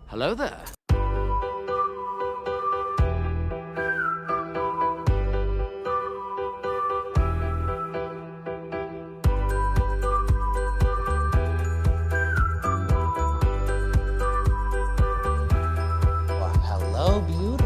Hello there. Well, hello, beautiful.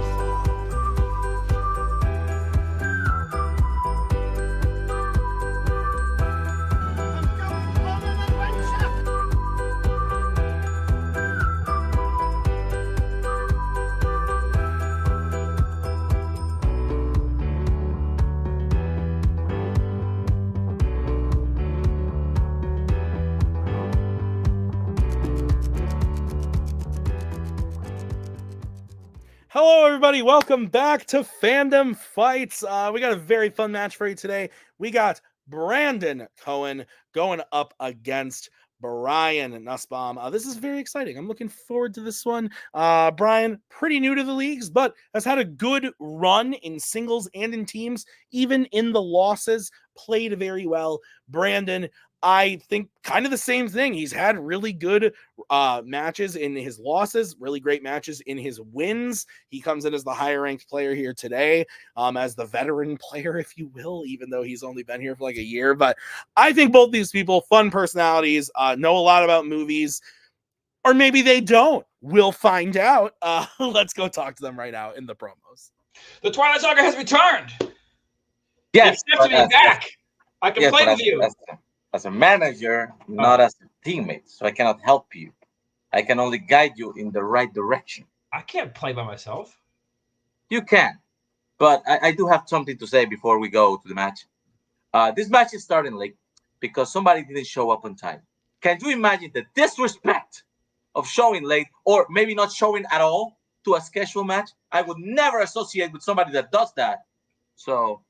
Hello, everybody. Welcome back to Fandom Fights. We got a very fun match for you today. We got Brandon Cohen going up against Brian Nussbaum. This is very exciting. I'm looking forward to this one. Brian, pretty new to the leagues, but has had a good run in singles and in teams, even in the losses, played very well. Brandon, I think kind of the same thing. He's had really good matches in his losses, really great matches in his wins. He comes in as the higher ranked player here today, as the veteran player, if you will, even though he's only been here for like a year. But I think both these people, fun personalities, know a lot about movies, or maybe they don't. We'll find out. Let's go talk to them right now in the promos. The Twilight Saga has returned. Yes, You accepted me back. I can play with you. As a manager, not as a teammate, so I cannot help you. I can only guide you in the right direction. I can't play by myself. You can, but I do have something to say before we go to the match. This match is starting late because somebody didn't show up on time. Can you imagine the disrespect of showing late, or maybe not showing at all to a scheduled match? I would never associate with somebody that does that. So,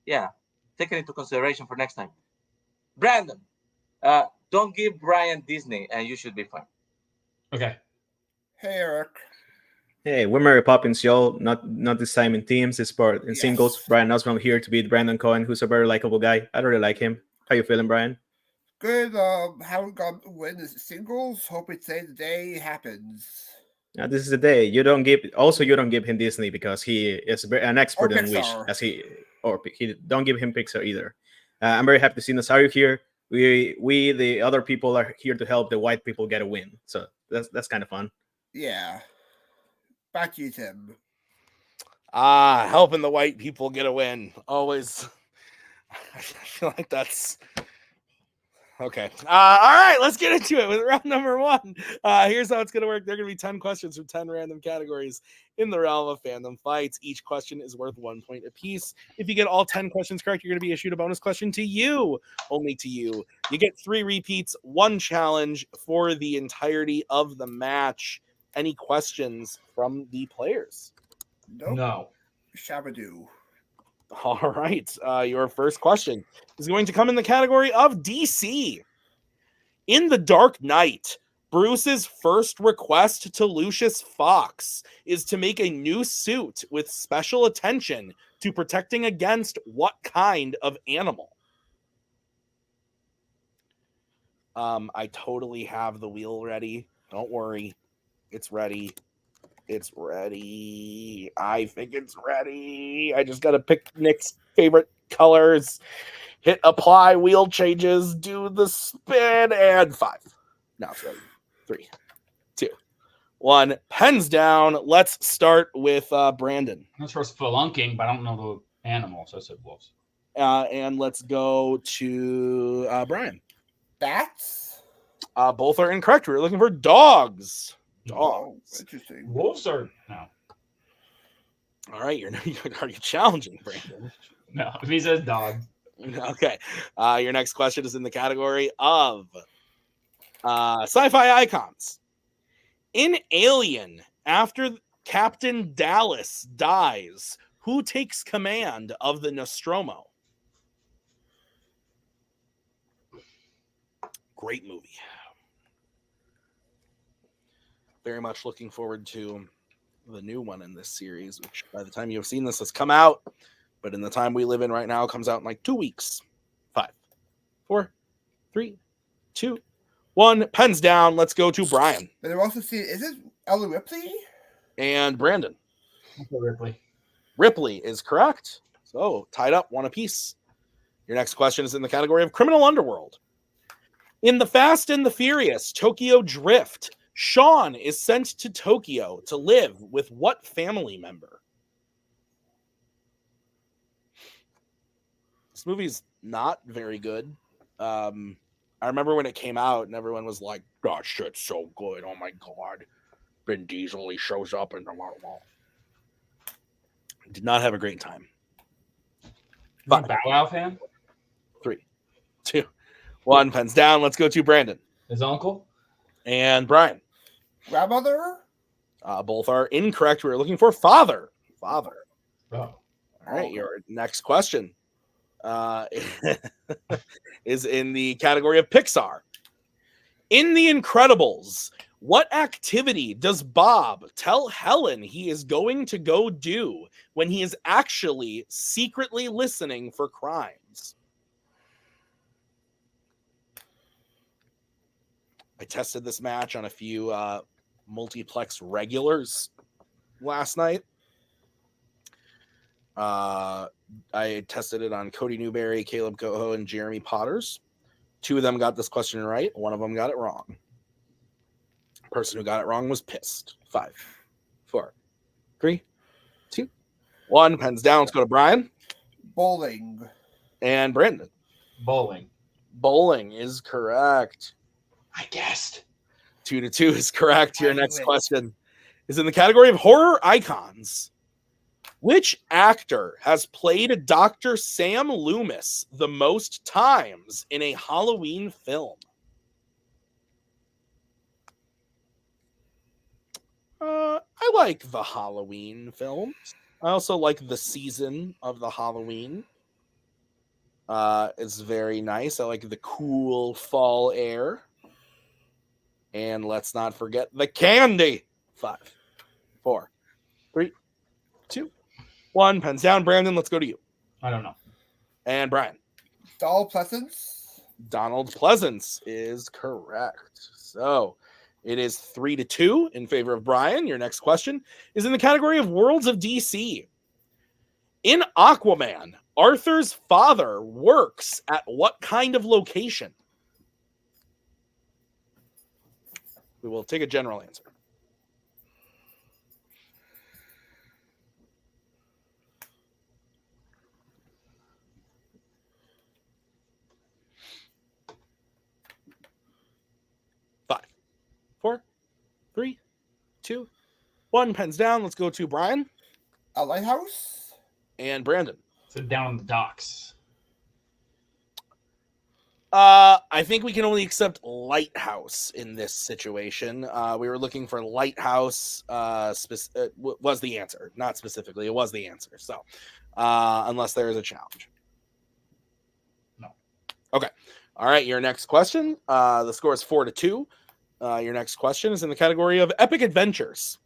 yeah, take it into consideration for next time. Brandon, don't give Brian Disney, and you should be fine. Okay. Hey, Eric. Hey, we're Mary Poppins, y'all. Not this time in teams, this part in singles. Brian Nussbaum here to beat Brandon Cohen, who's a very likable guy. I really like him. How you feeling, Brian? Good. Haven't got to win the singles. Hope it's the day happens. This is the day. You don't give him Disney because he is an expert in Wish. He don't give him Pixar either. I'm very happy to see Nazario here. We the other people are here to help the white people get a win. So that's kind of fun. Yeah. Back to you, Tim. Helping the white people get a win. Always. I feel like that's okay. All right, let's get into it with round number one. Here's how it's going to work. There are going to be 10 questions from 10 random categories in the realm of Fandom Fights. Each question is worth 1 point apiece. If you get all 10 questions correct, you're going to be issued a bonus question to you, only to you. You get 3 repeats, 1 challenge for the entirety of the match. Any questions from the players? Nope. No. Shabadoo. All right. Your first question is going to come in the category of DC. In The Dark Knight, Bruce's first request to Lucius Fox is to make a new suit with special attention to protecting against what kind of animal? I totally have the wheel ready. Don't worry. It's ready. It's ready. I think it's ready. I just got to pick Nick's favorite colors. Hit apply, wheel changes, do the spin, and 5. Now it's ready. 3, 2, 1. Pens down. Let's start with Brandon. That's for spelunking, but I don't know the animal, so I said wolves. And let's go to Brian. Bats? Both are incorrect. We're looking for dogs. Oh, interesting. Wolves are no. All right, you're challenging, Brandon. No, if he says dog. Okay. Your next question is in the category of sci-fi icons. In Alien, after Captain Dallas dies, who takes command of the Nostromo? Great movie. Very much looking forward to the new one in this series, which by the time you have seen this has come out, but in the time we live in right now, comes out in like 2 weeks. 5, 4, 3, 2, 1. Pens down. Let's go to Brian. But I'm also seeing, is it Ellen Ripley? And Brandon. Okay, Ripley. Ripley is correct. So tied up, one apiece. Your next question is in the category of criminal underworld. In The Fast and the Furious Tokyo Drift, Sean is sent to Tokyo to live with what family member? This movie's not very good. I remember when it came out and everyone was like, "God, shit's so good. Oh my God. Vin Diesel, he shows up in the wall." Did not have a great time. Is he a Bow Wow fan? 3, 2, 1. Pens down. Let's go to Brandon. His uncle? And Brian. Grandmother? Both are incorrect. We were looking for father. Father. Oh. All right. Your next question is in the category of Pixar. In The Incredibles, what activity does Bob tell Helen he is going to go do when he is actually secretly listening for crimes? I tested this match on a few multiplex regulars last night. I tested it on Cody Newberry, Caleb Coho, and Jeremy Potters. 2 of them got this question right. 1 of them got it wrong. The person who got it wrong was pissed. 5, 4, 3, 2, 1. Pens down. Let's go to Brian. Bowling. And Brandon. Bowling. Bowling is correct. I guessed. 2-2 is correct. Your next question is in the category of horror icons. Which actor has played Dr. Sam Loomis the most times in a Halloween film? I like the Halloween films. I also like the season of the Halloween. It's very nice. I like the cool fall air. And let's not forget the candy. 5, 4, 3, 2, 1. Pens down. Brandon, let's go to you. I don't know. And Brian. Donald Pleasance. Donald Pleasance is correct. So it is 3-2 in favor of Brian. Your next question is in the category of Worlds of DC. In Aquaman, Arthur's father works at what kind of location? We will take a general answer. Five, 4, 3, 2, 1. Pens down. Let's go to Brian. A lighthouse. And Brandon. So down on the docks. I think we can only accept lighthouse in this situation. We were looking for lighthouse was the answer. Not specifically, it was the answer. So, unless there is a challenge. No. Okay. All right, your next question. The score is 4-2. Your next question is in the category of epic adventures.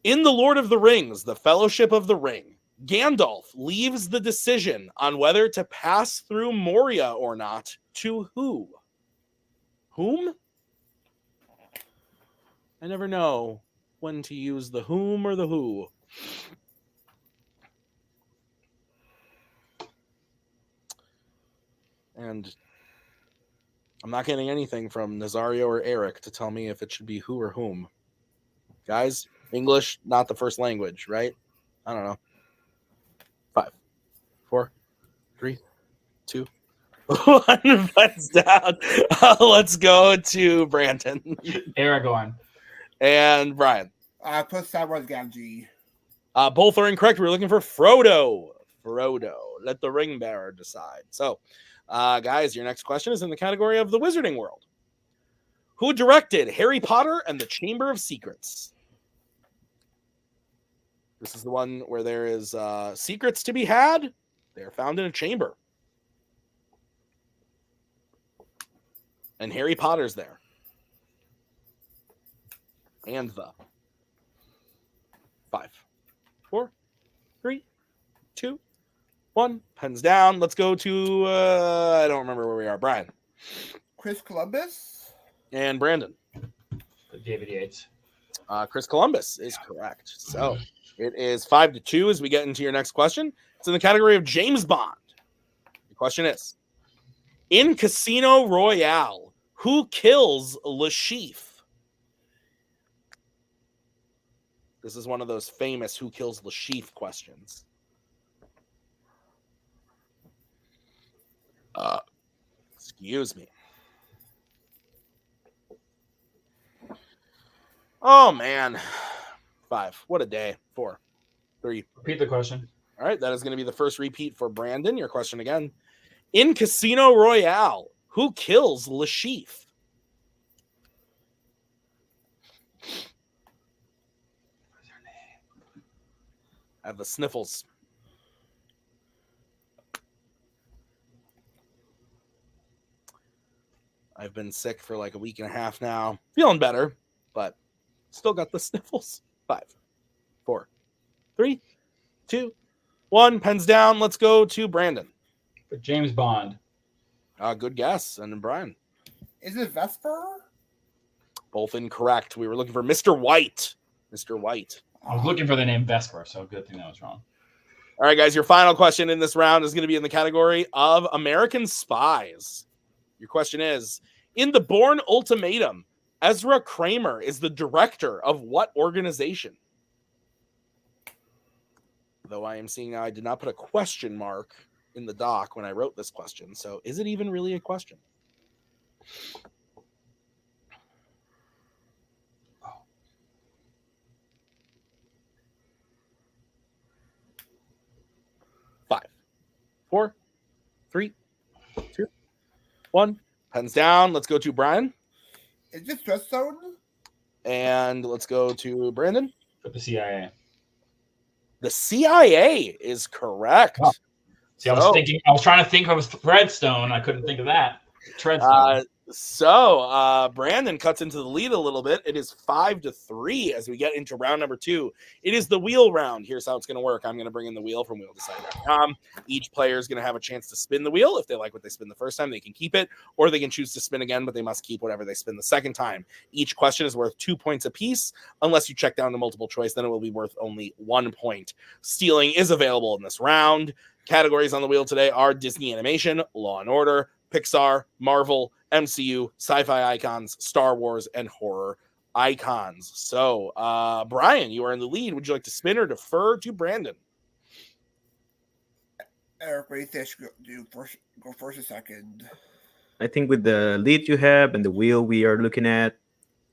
In The Lord of the Rings, The Fellowship of the Ring, Gandalf leaves the decision on whether to pass through Moria or not to who? Whom? I never know when to use the whom or the who. And I'm not getting anything from Nazario or Eric to tell me if it should be who or whom. Guys, English, not the first language, right? I don't know. 5, 4, 3, 2, 1. Let's down. Let's go to Brandon. Aragorn. And Brian. Put Samwise Gamgee. Both are incorrect. We're looking for Frodo. Frodo. Let the ring bearer decide. So, guys, your next question is in the category of the Wizarding World. Who directed Harry Potter and the Chamber of Secrets? This is the one where there is secrets to be had. They're found in a chamber. And Harry Potter's there. And the 5, 4, 3, 2, 1. Pens down. Let's go to, I don't remember where we are. Brian. Chris Columbus. And Brandon. David Yates. Chris Columbus is correct. So it is 5-2 as we get into your next question. It's in the category of James Bond. The question is, in Casino Royale, who kills Le Chiffre? This is one of those famous who kills Le Chiffre questions. Excuse me. Oh, man. 5. What a day. 4, 3. Repeat the question. All right, that is going to be the first repeat for Brandon. Your question again. In Casino Royale, who kills Le Chiffre? I have the sniffles. I've been sick for like a week and a half now. Feeling better, but still got the sniffles. 5, 4, 3, 2, 1. Pens down. Let's go to Brandon. For James Bond. Good guess. And then Brian. Is it Vesper? Both incorrect. We were looking for Mr. White. Mr. White. I was looking for the name Vesper, so good thing that was wrong. All right, guys, your final question in this round is going to be in the category of American Spies. Your question is, in The Bourne Ultimatum, Ezra Kramer is the director of what organization? Though I am seeing now I did not put a question mark in the doc when I wrote this question. So is it even really a question? Five, 4, 3, 2, 1. Pens down. Let's go to Brian. Is this Stress Zone? And let's go to Brandon. For the CIA. The CIA is correct. Oh. See, I was trying to think of Threadstone. I couldn't think of that. Treadstone. So Brandon cuts into the lead a little bit. It is 5-3 as we get into round number 2. It is the wheel round. Here's how it's going to work. I'm going to bring in the wheel from wheeldecider.com. Each player is going to have a chance to spin the wheel. If they like what they spin the first time, they can keep it, or they can choose to spin again, but they must keep whatever they spin the second time. Each question is worth 2 points apiece. Unless you check down to multiple choice, then it will be worth only 1 point. Stealing is available in this round. Categories on the wheel today are Disney Animation, Law & Order, Pixar, Marvel, MCU, sci-fi icons, Star Wars, and horror icons. So, Brian, you are in the lead. Would you like to spin or defer to Brandon? Eric, what do you think I should go first or second? I think with the lead you have and the wheel we are looking at,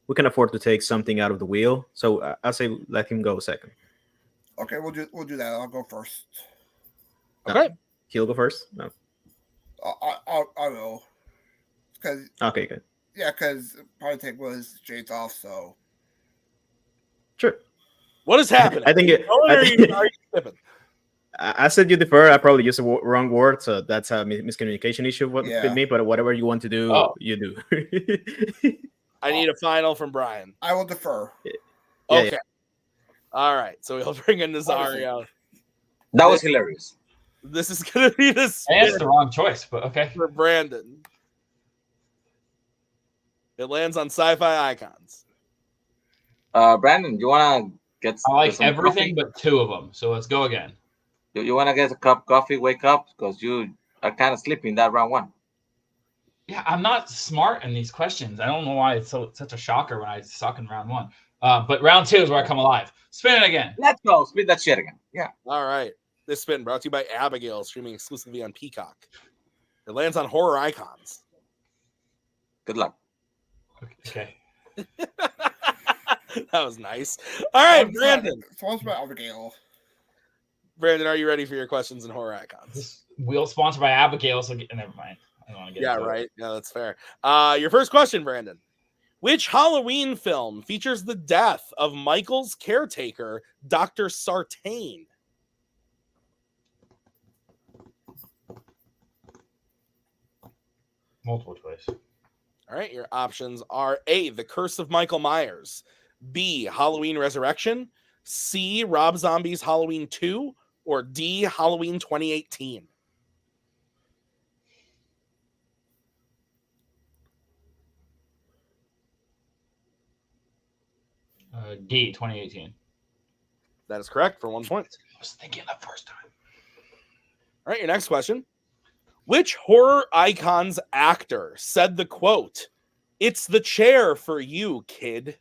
we can afford to take something out of the wheel. So I'll say let him go second. Okay, we'll do that. I'll go first. Okay. He'll go first? No. I will. Cause, okay, good. Yeah, because Politics was James off, so. Sure. What is happening? I think are you skipping? I said you defer. I probably used the wrong word, so that's a miscommunication issue with me. But whatever you want to do, you do. I need a final from Brian. I will defer. Okay. Yeah. All right. So we'll bring in Nazario. That was hilarious. This is going to be this. That's the wrong choice, but okay. For Brandon. It lands on sci-fi icons. Brandon, you want to get? I like everything but 2 of them. So let's go again. You want to get a cup of coffee? Wake up, because you are kind of sleeping in that round 1. Yeah, I'm not smart in these questions. I don't know why it's such a shocker when I suck in round 1. But round 2 is where I come alive. Spin it again. Let's go. Spin that shit again. Yeah. All right. This spin brought to you by Abigail, streaming exclusively on Peacock. It lands on horror icons. Good luck. Okay. That was nice. All right, Brandon. Sponsored by Abigail. Brandon, are you ready for your questions in horror icons? This wheel sponsored by Abigail, so never mind. I don't want to get right. Yeah, that's fair. Your first question, Brandon. Which Halloween film features the death of Michael's caretaker, Dr. Sartain? Multiple choice. All right, your options are A, The Curse of Michael Myers, B, Halloween Resurrection, C, Rob Zombie's Halloween 2, or D, Halloween 2018. D, 2018. That is correct for 1 point. I was thinking the first time. All right, your next question. Which horror icon's actor said the quote, "It's the chair for you, kid"?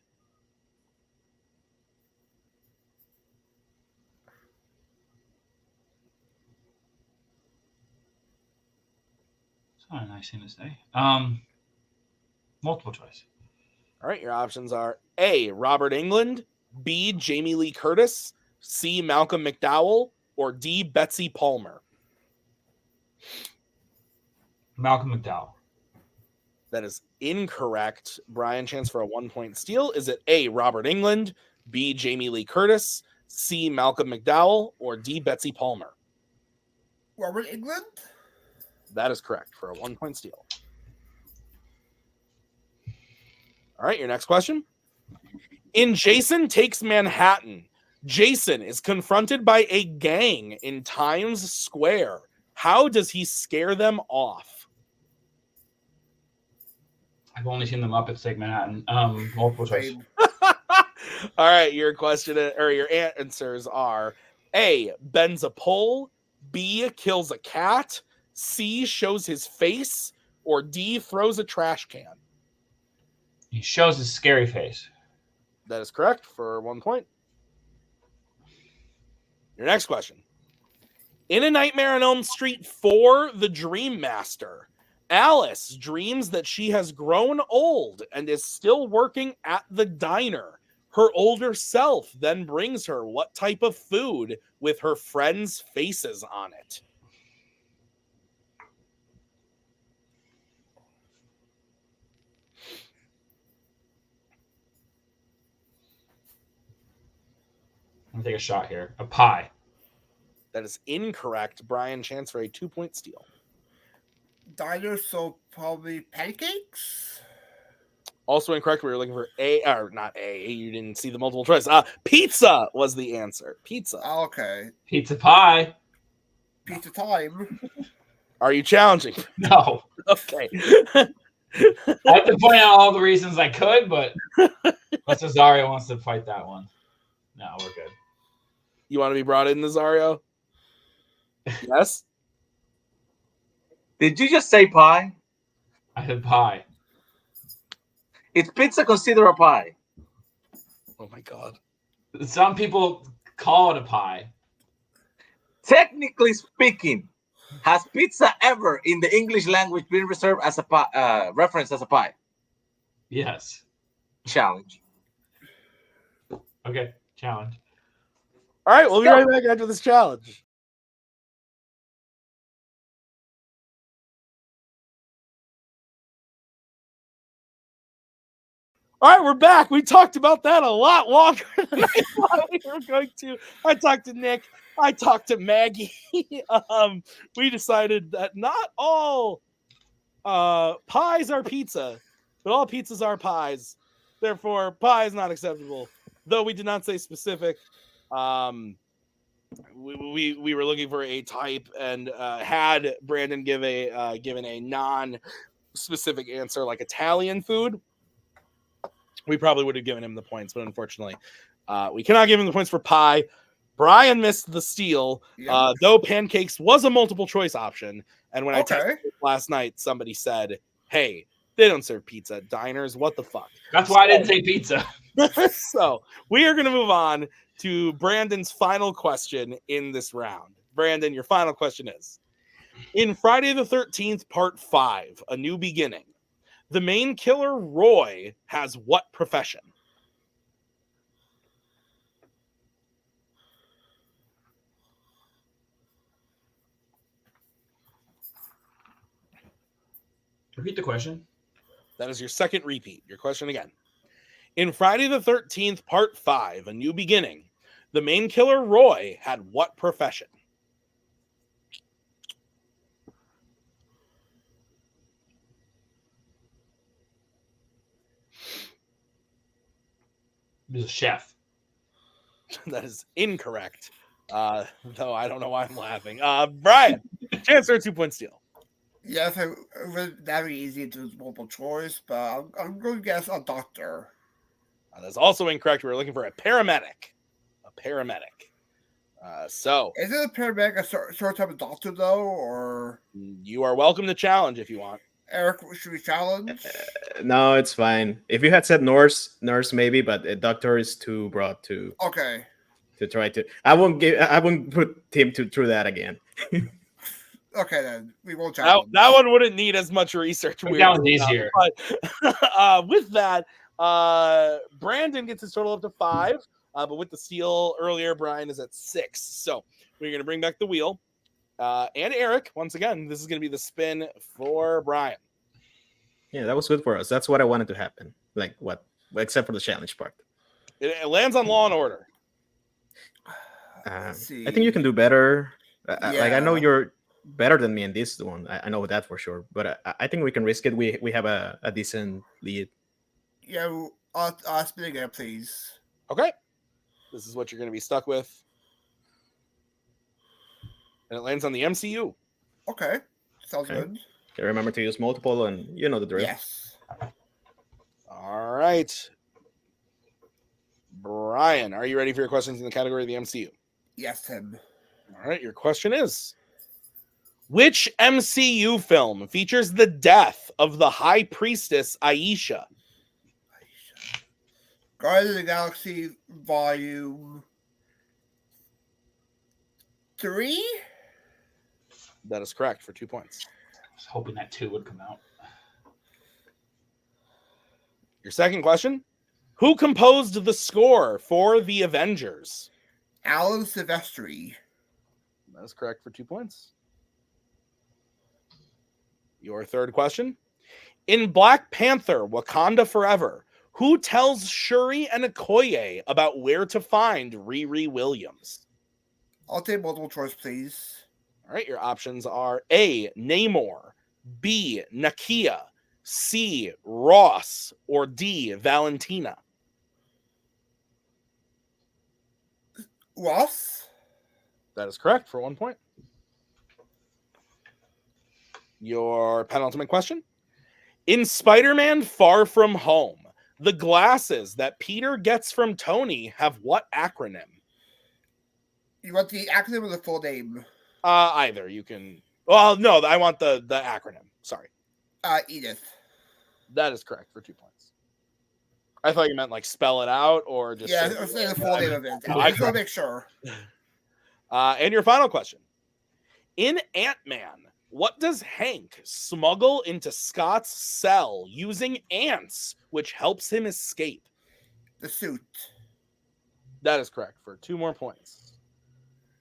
It's not a nice thing to say. Multiple choice. All right, your options are A, Robert Englund, B, Jamie Lee Curtis, C, Malcolm McDowell, or D, Betsy Palmer. Malcolm McDowell. That is incorrect. Brian, chance for a 1 point steal. Is it A, Robert Englund, B, Jamie Lee Curtis, C, Malcolm McDowell, or D, Betsy Palmer? Robert England? That is correct for a 1 point steal. All right, your next question. In Jason Takes Manhattan, Jason is confronted by a gang in Times Square. How does he scare them off? I've only seen the Muppets Take Manhattan. Multiple choice. All right, your question or your answers are A, bends a pole, B, kills a cat, C, shows his face, or D, throws a trash can. He shows his scary face. That is correct for 1 point. Your next question. In A Nightmare on Elm Street 4, The Dream Master, Alice dreams that she has grown old and is still working at the diner. Her older self then brings her what type of food with her friends' faces on it? I'm going to take a shot here. A pie. That is incorrect. Brian, chance for a 2 point steal. Diner, so probably pancakes? Also incorrect. We were looking for A, or not A. You didn't see the multiple choice. Pizza was the answer. Pizza. Okay. Pizza pie. Pizza time. Are you challenging? No. Okay. I have to point out all the reasons I could, but unless Cesario wants to fight that one. No, we're good. You want to be brought in, Nazario? Yes? Did you just say pie? I said pie. Is pizza considered a pie? Oh my god. Some people call it a pie. Technically speaking, has pizza ever in the English language been reserved as a pie, referenced as a pie? Yes. Challenge. Okay. Challenge. All right, we'll be right back after this challenge. All right, we're back. We talked about that a lot longer than I thought we were going to. I talked to Nick. I talked to Maggie. We decided that not all pies are pizza, but all pizzas are pies. Therefore, pie is not acceptable. Though we did not say specific. We were looking for a type and had Brandon given a non-specific answer like Italian food, we probably would have given him the points, but unfortunately, we cannot give him the points for pie. Brian missed the steal, though pancakes was a multiple choice option. And when I texted last night, somebody said, "Hey, they don't serve pizza at diners. What the fuck?" That's why I didn't say pizza. So we are going to move on to Brandon's final question in this round. Brandon, your final question is: in Friday the 13th, Part 5, A New Beginning, the main killer, Roy, has what profession? Repeat the question. That is your second repeat. Your question again. In Friday the 13th, Part 5, A New Beginning, the main killer, Roy, had what profession? He was a chef. That is incorrect. Though I don't know why I'm laughing. Brian, chance for a 2 point steal. Yes, it was very easy to do multiple choice, but I'm going to guess a doctor. That's also incorrect. We're looking for a paramedic. A paramedic. So is it a paramedic a short type of doctor though, or you are welcome to challenge if you want. Eric? Should we challenge? No, it's fine. If you had said nurse maybe, but a doctor is too broad to Okay. try to. I won't put him through that again. Okay, then we won't challenge. That one wouldn't need as much research. That one's easier. But with that, Brandon gets his total up to 5. But with the steal earlier, Brian is at 6. So we're going to bring back the wheel. And Eric, once again, this is going to be the spin for Brian. Yeah, that was good for us. That's what I wanted to happen. Like what? Except for the challenge part. It lands on Law and Order. I think you can do better. Like I know Yeah. you're better than me in this one. I know that for sure. But I think we can risk it. We have a decent lead. Yeah, spin again, please. Okay. This is what you're going to be stuck with. And it lands on the MCU. Okay, sounds Okay. good. Okay, remember to use multiple, and you know the drill. Yes. All right. Brian, are you ready for your questions in the category of the MCU? Yes, Tim. All right, your question is, which MCU film features the death of the High Priestess Aisha? Guardians of the Galaxy Volume 3? That is correct for 2 points. I was hoping that 2 would come out. Your second question, who composed the score for The Avengers? Alan Silvestri. That is correct for 2 points. Your third question, in Black Panther, Wakanda Forever, who tells Shuri and Okoye about where to find Riri Williams? I'll take multiple choice, please. All right, your options are A, Namor, B, Nakia, C, Ross, or D, Valentina. Ross? That is correct for 1 point. Your penultimate question. In Spider-Man Far From Home, the glasses that Peter gets from Tony have what acronym? You want the acronym or the full name? Either. You can... Well, no, I want the acronym. Sorry. Edith. That is correct for 2 points. I thought you meant like spell it out or just... Yeah, I'll say the full name of it. No, I just want to make sure. And your final question. In Ant-Man, what does Hank smuggle into Scott's cell using ants, which helps him escape? The suit. That is correct for 2 more points.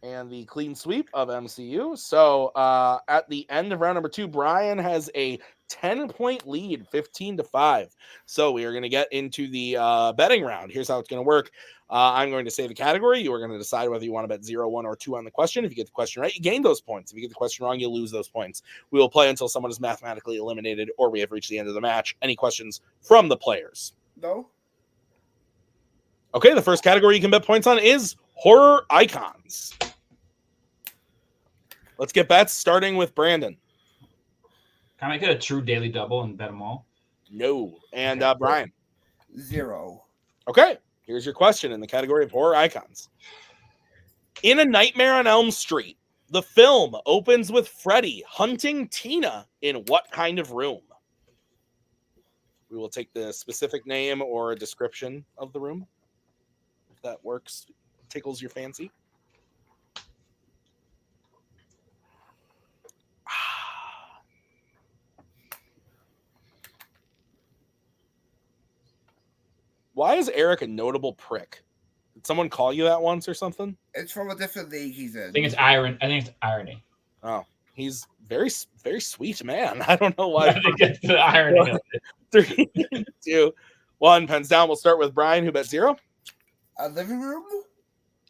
And the clean sweep of MCU. So at the end of round number 2, Brian has a 10-point lead, 15-5. So we are going to get into the betting round. Here's how it's going to work. I'm going to say the category. You are going to decide whether you want to bet 0, 1, or 2 on the question. If you get the question right, you gain those points. If you get the question wrong, you lose those points. We will play until someone is mathematically eliminated or we have reached the end of the match. Any questions from the players? No? Okay, the first category you can bet points on is horror icons. Let's get bets, starting with Brandon. Can I make it a true daily double and bet them all? No. And Okay. Brian. 0. Okay, here's your question in the category of horror icons. In A Nightmare on Elm Street, the film opens with Freddy hunting Tina in what kind of room? We will take the specific name or a description of the room, if that works, tickles your fancy. Why is Eric a notable prick? Did someone call you that once or something? It's from a different league he's in. I think it's irony. Oh, he's very, very sweet man. I don't know I why. think that's the irony of it. 3, 2, 1. Pens down. We'll start with Brian, who bet 0. A living room?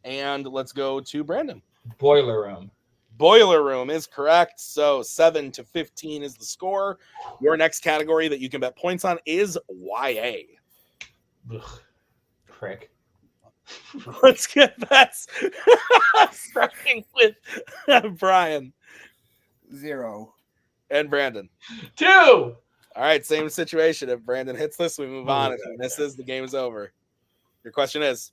And let's go to Brandon. Boiler room. Boiler room is correct. So 7-15 is the score. Your next category that you can bet points on is YA. Ugh. Prick. Let's get bets. Starting with Brian 0. and Brandon. 2. All right, same situation. If Brandon hits this, we move on. If he misses, the game is over. Your question is,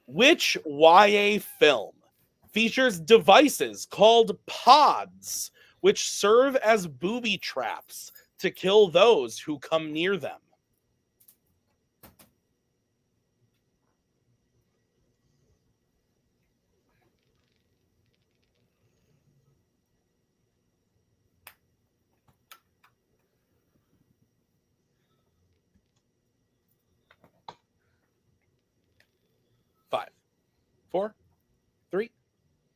which YA film features devices called pods, which serve as booby traps to kill those who come near them? Five, 4, 3,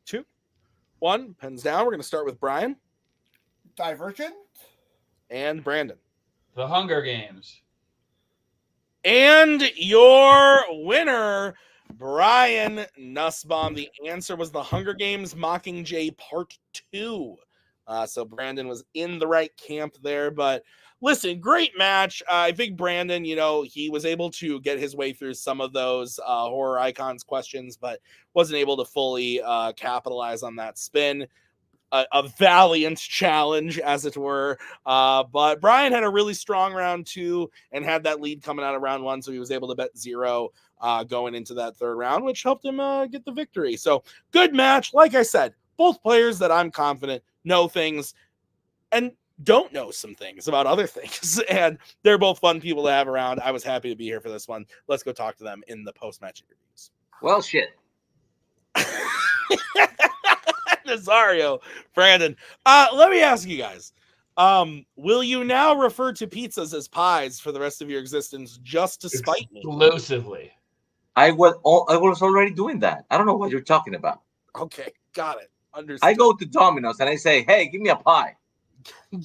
2, 1. Pens down. We're going to start with Brian. Divergent. And Brandon. The Hunger Games. And your winner, Brian Nussbaum. The answer was The Hunger Games Mockingjay Part 2. So Brandon was in the right camp there. But listen, great match. I think Brandon, he was able to get his way through some of those horror icons questions, but wasn't able to fully capitalize on that spin. A valiant challenge, as it were. But Brian had a really strong round 2 and had that lead coming out of round 1, so he was able to bet 0 going into that third round, which helped him get the victory. So good match. Like I said, both players that I'm confident know things and don't know some things about other things. And they're both fun people to have around. I was happy to be here for this one. Let's go talk to them in the post-match interviews. Well, shit. Nazario, Brandon. Let me ask you guys. Will you now refer to pizzas as pies for the rest of your existence just to spite me? Exclusively. I was already doing that. I don't know what you're talking about. Okay, got it. Understood. I go to Domino's and I say, hey, give me a pie.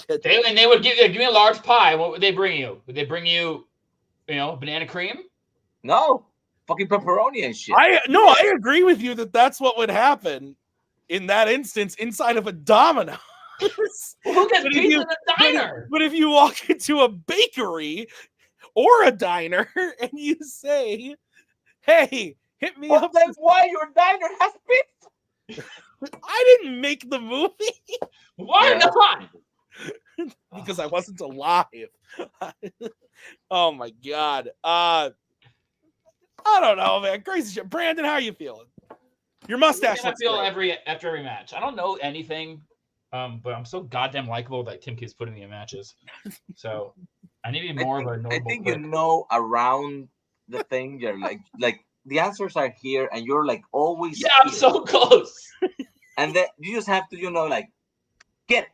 They would give me a large pie. What would they bring you? Would they bring you, banana cream? No. Fucking pepperoni and shit. I agree with you that's what would happen in that instance inside of a Domino's. Who gets pizza in a diner? But if you walk into a bakery or a diner and you say, hey, hit me up. That's why your diner has pizza. I didn't make the movie. Why not? Because I wasn't alive. Oh my God. I don't know, man. Crazy shit. Brandon, how are you feeling? Your mustache. I feel after every match. I don't know anything, but I'm so goddamn likable that Tim keeps putting me in matches. So I need to be more of a normal. I think prick. around the thing. You're like the answers are here, and you're like always. Yeah, I'm so close. And then you just have to, get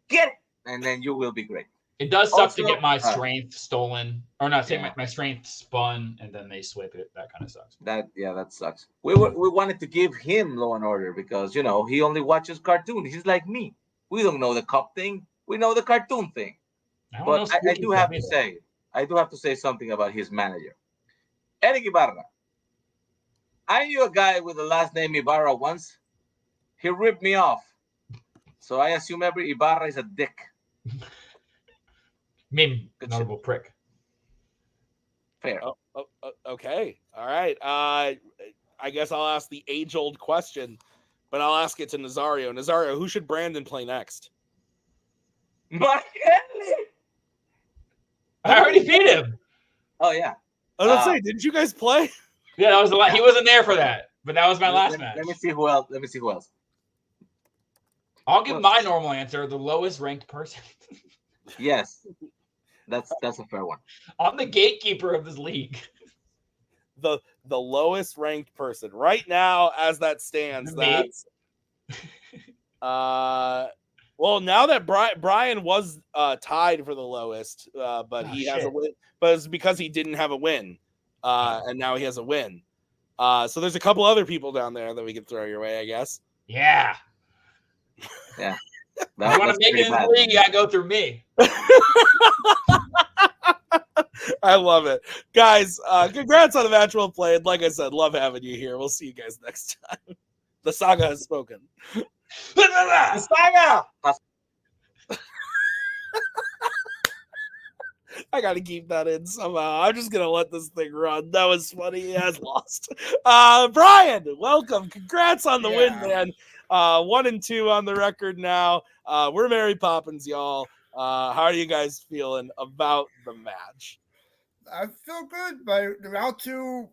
it, and then you will be great. It does suck to get my strength stolen, or not, say my strength spun, and then they swip it. That kind of sucks. That sucks. We wanted to give him Law and Order because he only watches cartoons. He's like me. We don't know the cop thing. We know the cartoon thing. But I do have to say something about his manager, Eric Ibarra. I knew a guy with the last name Ibarra once. He ripped me off. So I assume every Ibarra is a dick. Notable prick. Fair. Okay. All right. I guess I'll ask the age-old question, but I'll ask it to Nazario. Nazario, who should Brandon play next? Mark Henley. I already beat him. Oh yeah. I was gonna say, didn't you guys play? Yeah, that was a lot. He wasn't there for that, but that was my last match. Let me see who else. I'll give my normal answer: the lowest ranked person. Yes, that's a fair one. I'm the gatekeeper of this league. The lowest ranked person right now, as that stands. That's well, now that Brian was tied for the lowest, but he has a win. But it's because he didn't have a win, and now he has a win. So there's a couple other people down there that we can throw your way, I guess. Yeah. Yeah. If you want to make it in the league, you gotta go through me. I love it. Guys, congrats on the match well played. Like I said, love having you here. We'll see you guys next time. The saga has spoken. The saga! I gotta keep that in somehow. I'm just gonna let this thing run. That was funny. He has lost. Brian, welcome. Congrats on the win, man. 1-2 on the record now. We're Mary Poppins, y'all. How are you guys feeling about the match? I feel good. By round 2,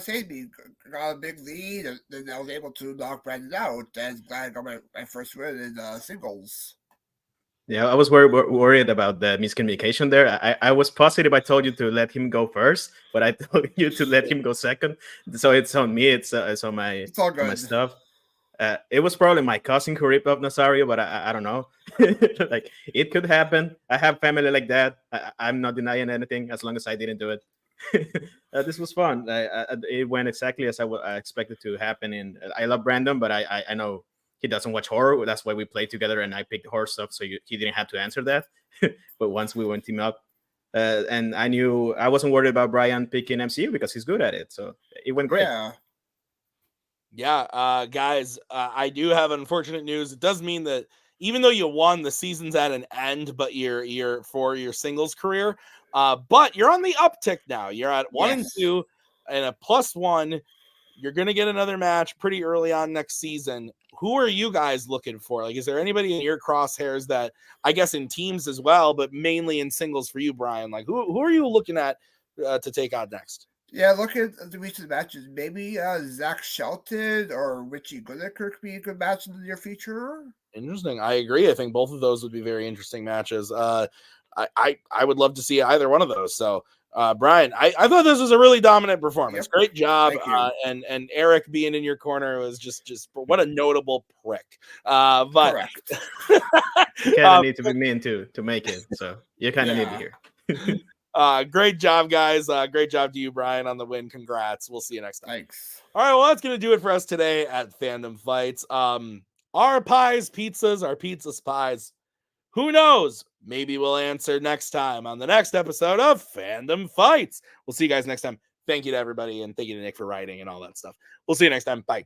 Sadie got a big lead, and then I was able to knock Brandon out. And glad I got my first win in singles. Yeah, I was worried about the miscommunication there. I was positive I told you to let him go first, but I told you to let him go second. So it's on me. It's on my It's all good. on my stuff. It was probably my cousin who ripped off Nazario, but I don't know. Like, it could happen. I have family like that. I'm not denying anything as long as I didn't do it. This was fun. It went exactly as I expected to happen. And I love Brandon, but I know he doesn't watch horror. That's why we played together, and I picked horror stuff, so he didn't have to answer that. But once we went team up, and I knew I wasn't worried about Brian picking MCU because he's good at it, so it went great. Yeah, guys, I do have unfortunate news. It does mean that even though you won, the season's at an end, but you're for your singles career. But you're on the uptick now. You're at 1-2 and a +1. You're gonna get another match pretty early on next season. Who are you guys looking for? Like, is there anybody in your crosshairs that, I guess in teams as well, but mainly in singles for you, Brian? Like, who are you looking at to take on next? Yeah, looking at the recent matches, maybe Zach Shelton or Richie Goodnicker could be a good match in the near future. Interesting. I agree. I think both of those would be very interesting matches. I would love to see either one of those. So, Brian, I thought this was a really dominant performance. Yep. Great job. Thank you. And Eric being in your corner was just what a notable prick. But Correct. You kind of need to be mean to make it. So you kind of need to hear. Great job, guys. Great job to you, Brian, on the win. Congrats. We'll see you next time. Thanks. All right, well, that's going to do it for us today at Fandom Fights. Our pies, pizzas, our pizzas, pies. Who knows? Maybe we'll answer next time on the next episode of Fandom Fights. We'll see you guys next time. Thank you to everybody, and thank you to Nick for writing and all that stuff. We'll see you next time. Bye.